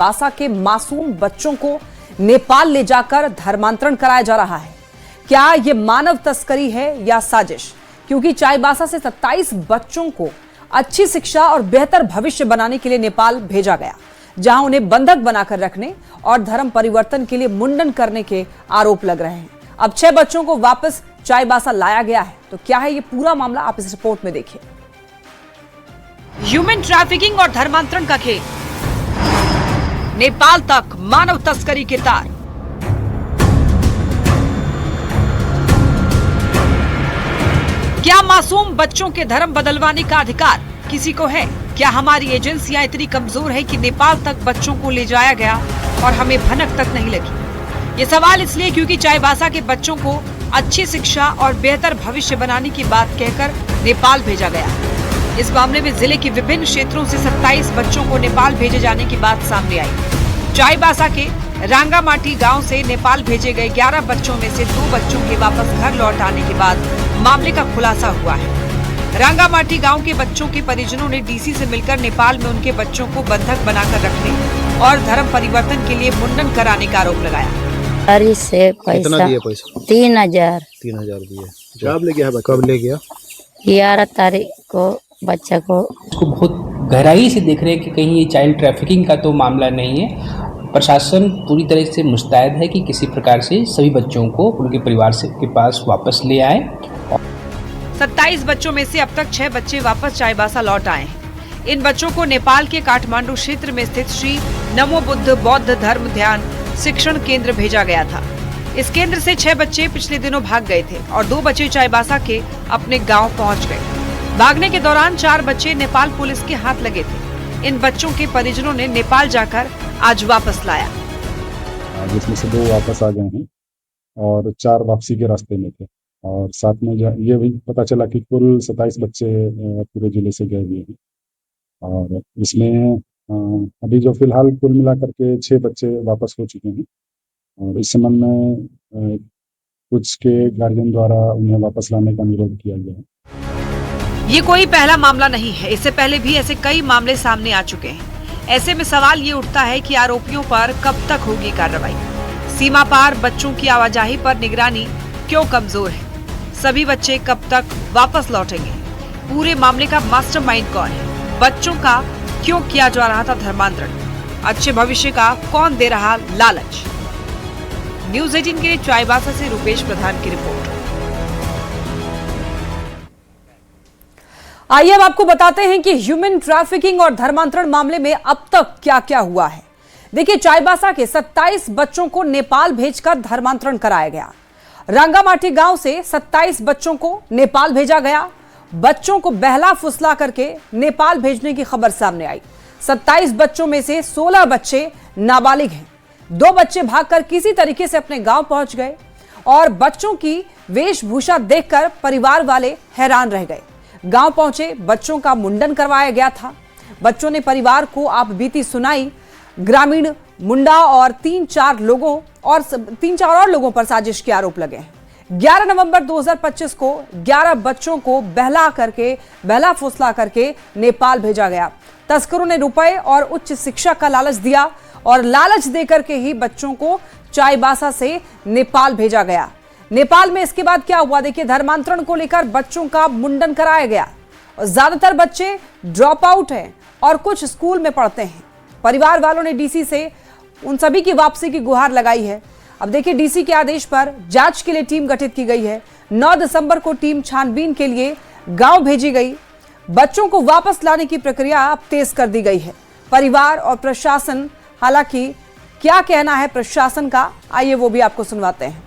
चाईबासा के मासूम बच्चों को नेपाल ले जाकर धर्मांतरण कराया जा रहा है। क्या यह मानव तस्करी है या साजिश? क्योंकि चाईबासा से 27 बच्चों को अच्छी शिक्षा और बेहतर भविष्य बनाने के लिए नेपाल भेजा गया, जहां उन्हें बंधक बनाकर रखने और धर्म परिवर्तन के लिए मुंडन करने के आरोप लग रहे हैं। अब 6 बच्चों को वापस चाईबासा लाया गया है। तो क्या है ये पूरा मामला, आप इस रिपोर्ट में देखिए। ह्यूमन ट्रैफिकिंग और धर्मांतरण का खेल, नेपाल तक मानव तस्करी के तार। क्या मासूम बच्चों के धर्म बदलवाने का अधिकार किसी को है? क्या हमारी एजेंसियां इतनी कमजोर है कि नेपाल तक बच्चों को ले जाया गया और हमें भनक तक नहीं लगी? ये सवाल इसलिए क्योंकि चाईबासा के बच्चों को अच्छी शिक्षा और बेहतर भविष्य बनाने की बात कहकर नेपाल भेजा गया। इस मामले में जिले के विभिन्न क्षेत्रों से 27 बच्चों को नेपाल भेजे जाने की बात सामने आई। चाईबासा के रांगामाटी गांव से नेपाल भेजे गए 11 बच्चों में से 2 बच्चों के वापस घर लौट आने के बाद मामले का खुलासा हुआ है। रांगामाटी गांव के बच्चों के परिजनों ने डीसी से मिलकर नेपाल में उनके बच्चों को बंधक बनाकर रखने और धर्म परिवर्तन के लिए मुंडन कराने का आरोप लगाया। से कितना दिए पैसा? 3000 दिए। जब ले गया? कब ले गया? 11 तारीख को बच्चा को। उसको बहुत गहराई से देख रहे हैं कि कहीं ये चाइल्ड ट्रैफिकिंग का तो मामला नहीं है। प्रशासन पूरी तरह से मुस्तैद है कि किसी प्रकार से सभी बच्चों को उनके परिवार से के पास वापस ले आए। 27 बच्चों में से अब तक 6 बच्चे वापस चाईबासा लौट आए हैं। इन बच्चों को नेपाल के काठमांडू क्षेत्र में स्थित श्री नमो बुद्ध बौद्ध धर्म ध्यान शिक्षण केंद्र भेजा गया था। इस केंद्र से 6 बच्चे पिछले दिनों भाग गए थे और 2 बच्चे चाईबासा के अपने गांव पहुंच गए। भागने के दौरान 4 बच्चे नेपाल पुलिस के हाथ लगे थे। इन बच्चों के परिजनों ने नेपाल जाकर आज वापस लाया, जिसमें से 2 वापस आ गए हैं और 4 वापसी के रास्ते में थे। और साथ में ये भी पता चला कि कुल 27 बच्चे पूरे जिले से गए हुए हैं। और इसमें अभी जो फिलहाल कुल मिलाकर के 6 बच्चे वापस हो चुके हैं। और इस संबंध में कुछ के गार्जियन द्वारा उन्हें वापस लाने का अनुरोध किया गया है। ये कोई पहला मामला नहीं है, इससे पहले भी ऐसे कई मामले सामने आ चुके हैं। ऐसे में सवाल ये उठता है कि आरोपियों पर कब तक होगी कार्रवाई? सीमा पार बच्चों की आवाजाही पर निगरानी क्यों कमजोर है? सभी बच्चे कब तक वापस लौटेंगे? पूरे मामले का मास्टरमाइंड कौन है? बच्चों का क्यों किया जा रहा था धर्मांतरण? अच्छे भविष्य का कौन दे रहा लालच? न्यूज़ 18 के लिए चाईबासा से रुपेश प्रधान की रिपोर्ट। आइए अब आपको बताते हैं कि ह्यूमन ट्रैफिकिंग और धर्मांतरण मामले में अब तक क्या क्या हुआ है। देखिए, चाईबासा के 27 बच्चों को नेपाल भेजकर धर्मांतरण कराया गया। रांगामाटी गांव से 27 बच्चों को नेपाल भेजा गया। बच्चों को बहला फुसला करके नेपाल भेजने की खबर सामने आई। 27 बच्चों में से 16 बच्चे नाबालिग हैं। 2 बच्चे भागकर किसी तरीके से अपने गांव पहुंच गए और बच्चों की वेशभूषा देखकर परिवार वाले हैरान रह गए। गांव पहुंचे बच्चों का मुंडन करवाया गया था। बच्चों ने परिवार को आप बीती सुनाई। ग्रामीण मुंडा और 3-4 और लोगों पर साजिश के आरोप लगे हैं। 11 नवंबर 2025 को 11 बच्चों को बहला फुसला करके नेपाल भेजा गया। तस्करों ने रुपए और उच्च शिक्षा का लालच दिया और लालच देकर के ही बच्चों को चाईबासा से नेपाल भेजा गया। नेपाल में इसके बाद क्या हुआ? देखिए, धर्मांतरण को लेकर बच्चों का मुंडन कराया गया और ज्यादातर बच्चे ड्रॉप आउट हैं और कुछ स्कूल में पढ़ते हैं। परिवार वालों ने डीसी से उन सभी की वापसी की गुहार लगाई है। अब देखिए, डीसी के आदेश पर जांच के लिए टीम गठित की गई है। 9 दिसंबर को टीम छानबीन के लिए गांव भेजी गई। बच्चों को वापस लाने की प्रक्रिया अब तेज कर दी गई है। परिवार और प्रशासन, हालांकि क्या कहना है प्रशासन का, आइए वो भी आपको सुनवाते हैं।